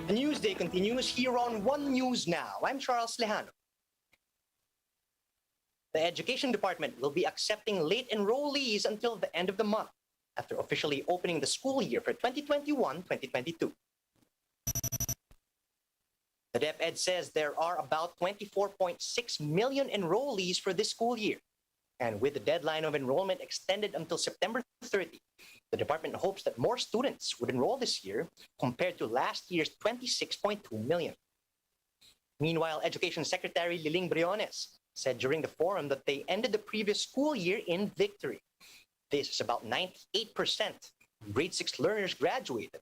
The Newsday continues here on One News Now. I'm Charles Lejano. The Education Department will be accepting late enrollees until the end of the month, after officially opening the school year for 2021-2022. The DEPED says there are about 24.6 million enrollees for this school year. And with the deadline of enrollment extended until September 30, the department hopes that more students would enroll this year compared to last year's 26.2 million. Meanwhile, Education Secretary Liling Briones said during the forum that they ended the previous school year in victory. This is about 98% of grade 6 learners graduated,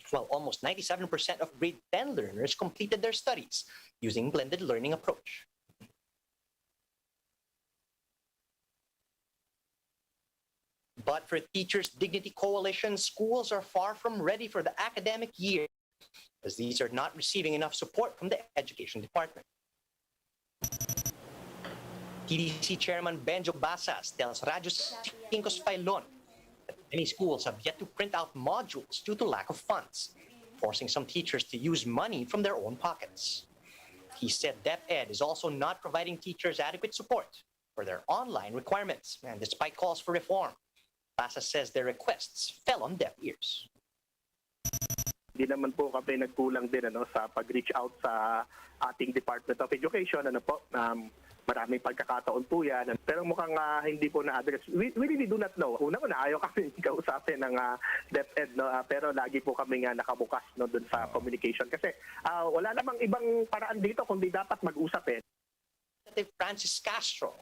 while almost 97% of grade 10 learners completed their studies using blended learning approach. But for Teachers Dignity Coalition, schools are far from ready for the academic year, as these are not receiving enough support from the Education Department. TDC Chairman Benjo Basas tells Radyo 5's Filon that many schools have yet to print out modules due to lack of funds, forcing some teachers to use money from their own pockets. He said DepEd is also not providing teachers adequate support for their online requirements, and despite calls for reform, Basas says their requests fell on deaf ears. Hindi naman po kami nagkulang din sa pag-reach out sa ating Department of Education. Maraming pagkakataon po yan. Pero mukhang hindi po na-address. We really do not know. Una ko na ayaw kami kausapin ng DepEd. Pero lagi po kami nakabukas dun sa communication. Kasi wala namang ibang paraan dito kundi dapat mag-usap. Francis Castro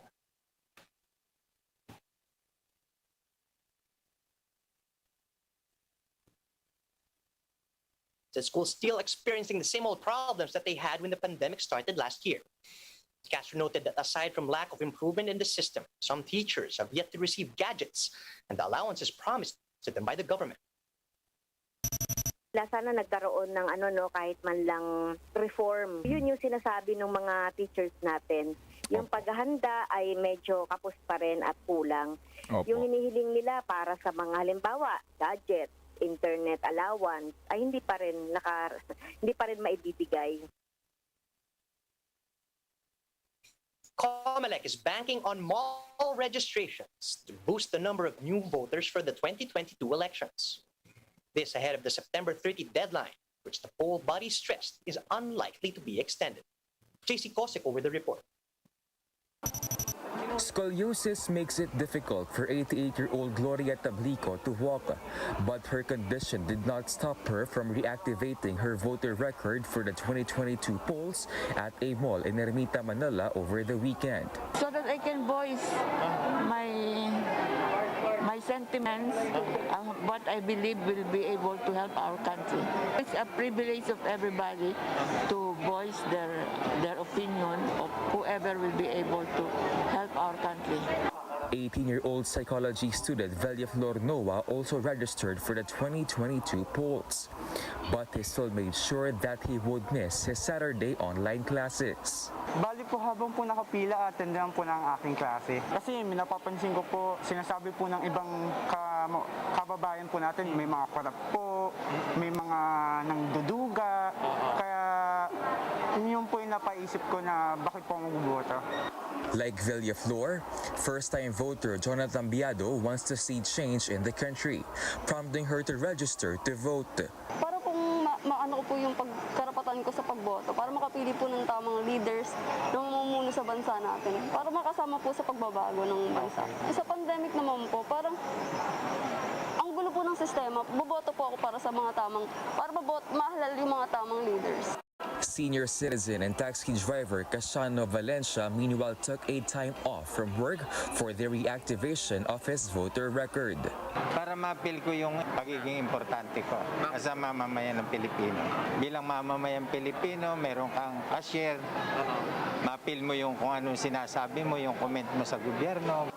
the schools still experiencing the same old problems that they had when the pandemic started last year. Castro noted that aside from lack of improvement in the system, some teachers have yet to receive gadgets and the allowances promised to them by the government. Sana nagkaroon ng kahit man lang reform. Yun yung sinasabi ng mga teachers natin. Yung paghahanda ay medyo kapos pa rin at kulang. Opo. Yung hinihiling nila para sa mga halimbawa, gadget, internet allowance ay hindi pa rin maibibigay. COMELEC is banking on mall registrations to boost the number of new voters for the 2022 elections. This ahead of the September 30 deadline, which the poll body stressed is unlikely to be extended. JC Kosik over the report. Scoliosis makes it difficult for 88-year-old Gloria Tablico to walk, but her condition did not stop her from reactivating her voter record for the 2022 polls at a mall in Ermita, Manila over the weekend. So that I can voice my sentiments, what I believe will be able to help our country. It's a privilege of everybody to voice their opinion of whoever will be able to help our country. 18-year-old psychology student Veliaflor Noah also registered for the 2022 polls, but he still made sure that he would miss his Saturday online classes. Bali po habang po nakapila, atendahan po ng aking klase. Kasi napapansin ko po, sinasabi po ng ibang kababayan po natin, may mga korap po, may mga nangduduga, kaya yun po yung napaisip ko na bakit po magboto. Like Villaflor, first-time voter Jonathan Biado wants to see change in the country, prompting her to register to vote. Para pong maano ko po yung pagkarapatan ko sa pagboto, para makapili po ng tamang leaders na mamumuno sa bansa natin, para makasama po sa pagbabago ng bansa. Sa pandemic naman po, parang ang gulo po ng sistema, boboto po ako para sa mga para mahalal yung mga tamang leaders. Senior citizen and taxi driver Casano Valencia meanwhile took a time off from work for the reactivation of his voter record. Para mapil ko yung pagiging importante ko sa mamamayan ng Pilipino. Bilang mamamayan Pilipino, meron kang cashier, mapil mo yung kung anong sinasabi mo, yung comment mo sa gobyerno.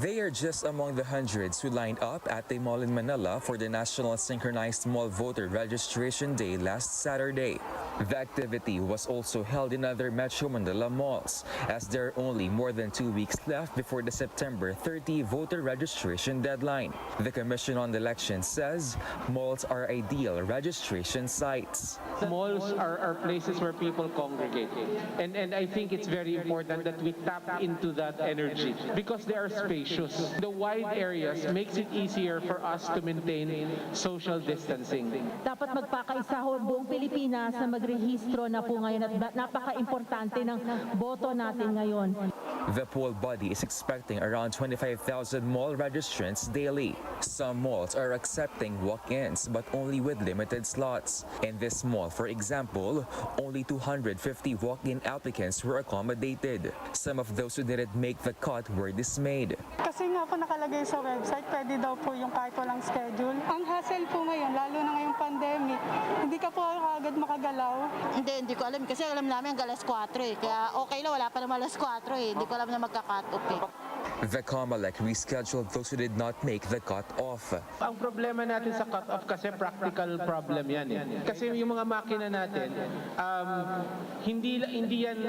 They are just among the hundreds who lined up at a mall in Manila for the National Synchronized Mall Voter Registration Day last Saturday. The activity was also held in other Metro Manila malls, as there are only more than 2 weeks left before the September 30 voter registration deadline. The Commission on Elections says malls are ideal registration sites. Malls are places where people congregate. And I think it's very important that we tap into that energy because they are spacious. The wide areas makes it easier for us to maintain social distancing. Dapat magpakaisa ho ang buong Pilipinas na magrehistro na po ngayon at napaka-importante ng boto natin ngayon. The poll body is expecting around 25,000 mall registrants daily. Some malls are accepting walk-ins but only with limited slots. In this mall, for example, only 250 walk-in applicants were accommodated. Some of those who didn't make the cut were dismayed. Kasi nga po nakalagay sa website, pwede daw po yung kahit walang schedule. Ang hassle po ngayon, lalo na ngayong pandemic, hindi ka po agad makagalaw. Hindi ko alam kasi alam namin ang alas 4 eh. Kaya okay lang, wala pa naman alas 4 eh. Hindi ko alam na magka-cut off eh. The COMELEC rescheduled those who did not make the cut-off. Ang problema natin sa cut-off kasi practical problem yan eh. Kasi yung mga makina natin, hindi yan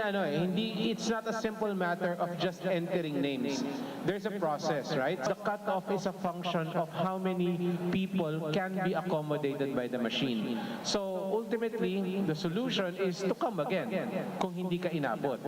it's not a simple matter of just entering names. There's a process, right? The cut-off is a function of how many people can be accommodated by the machine. So ultimately, the solution is to come again kung hindi ka inabot.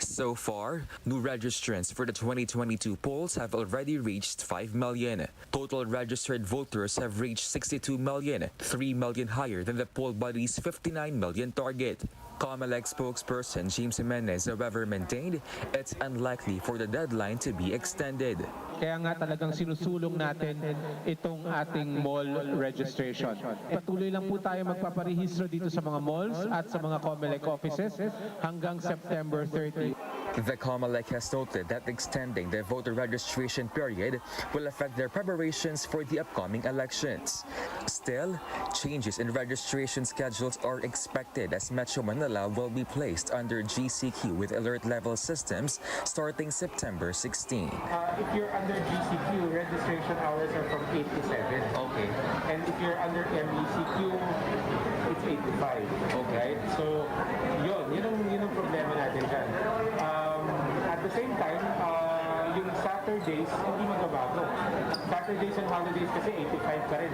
So far, new registrants for the 2022 polls have already reached 5 million. Total registered voters have reached 62 million, 3 million higher than the poll body's 59 million target. COMELEC spokesperson James Jimenez, however, maintained it's unlikely for the deadline to be extended. Kaya nga talagang sinusulong natin itong ating mall registration. Patuloy lang po tayo magpaparehistro dito sa mga malls at sa mga COMELEC offices hanggang September 30. The COMELEC has noted that extending the voter registration period will affect their preparations for the upcoming elections. Still, changes in registration schedules are expected as Metro Manila will be placed under GCQ with alert level systems starting September 16. If you're under GCQ, registration hours are from 8 to 7. Okay. And if you're under MECQ, it's 8 to 5. Okay. So, yun ang problema natin dyan. At the same time, yung Saturdays, hindi magbabago. Saturdays and holidays kasi 85 pa rin.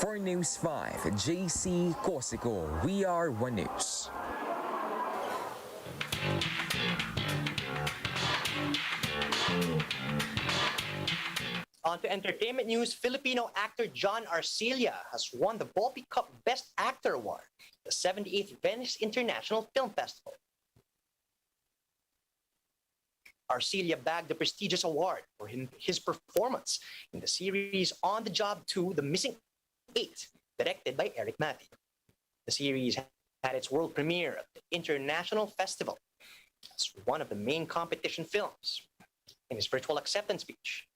For News 5, JC Cosico, We Are One News. On to entertainment news, Filipino actor John Arcilla has won the VOLPI Cup Best Actor Award, the 78th Venice International Film Festival. Arcilla bagged the prestigious award for his performance in the series On the Job 2, The Missing 8, directed by Eric Matthew. The series had its world premiere at the International Festival as one of the main competition films. In his virtual acceptance speech,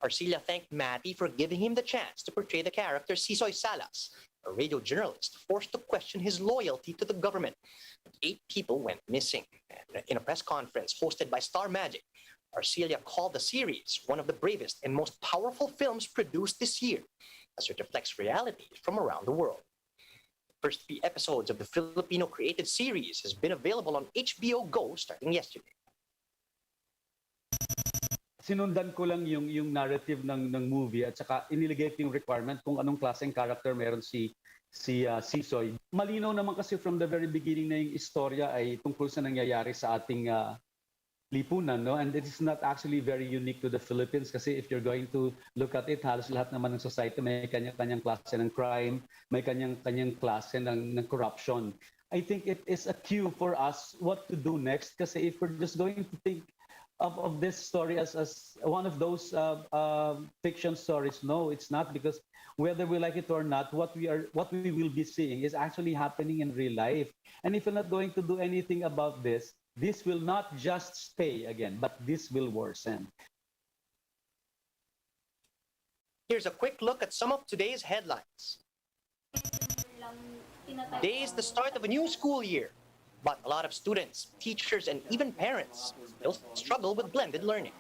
Arcilla thanked Matty for giving him the chance to portray the character Sisoy Salas, a radio journalist forced to question his loyalty to the government. 8 people went missing. And in a press conference hosted by Star Magic, Arcilla called the series one of the bravest and most powerful films produced this year, as it reflects realities from around the world. The first 3 episodes of the Filipino-created series has been available on HBO Go starting yesterday. Sinundan ko lang yung narrative ng movie at saka iniligay ko yung requirement kung anong klaseng character meron si Sisoy. Malinaw naman kasi from the very beginning na yung istorya ay tungkol sa nangyayari sa ating lipunan, no? And it is not actually very unique to the Philippines kasi if you're going to look at it, halos lahat naman ng society may kanya-kanyang klase ng crime, may kanya-kanyang klase ng corruption. I think it is a cue for us what to do next kasi if we're just going to think of this story as one of those fiction stories. No, it's not, because whether we like it or not, what we will be seeing is actually happening in real life. And if we're not going to do anything about this will not just stay again, but this will worsen. Here's a quick look at some of today's headlines. Today is the start of a new school year, but a lot of students, teachers, and even parents still struggle with blended learning.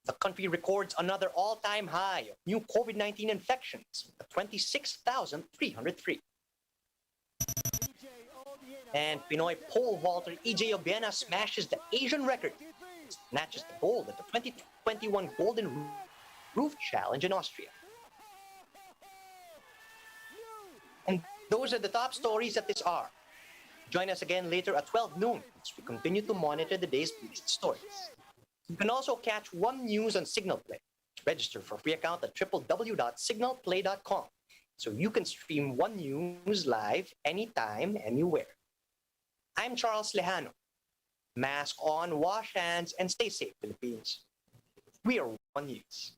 The country records another all-time high of new COVID-19 infections at 26,303. And Pinoy pole vaulter EJ Obiena smashes the Asian record, snatches the gold at the 2021 Golden Roof Challenge in Austria. And those are the top stories at this hour. Join us again later at 12 noon as we continue to monitor the day's biggest stories. You can also catch One News on Signal Play. Register for a free account at www.signalplay.com so you can stream One News live anytime, anywhere. I'm Charles Lejano. Mask on, wash hands, and stay safe, Philippines. We are One News.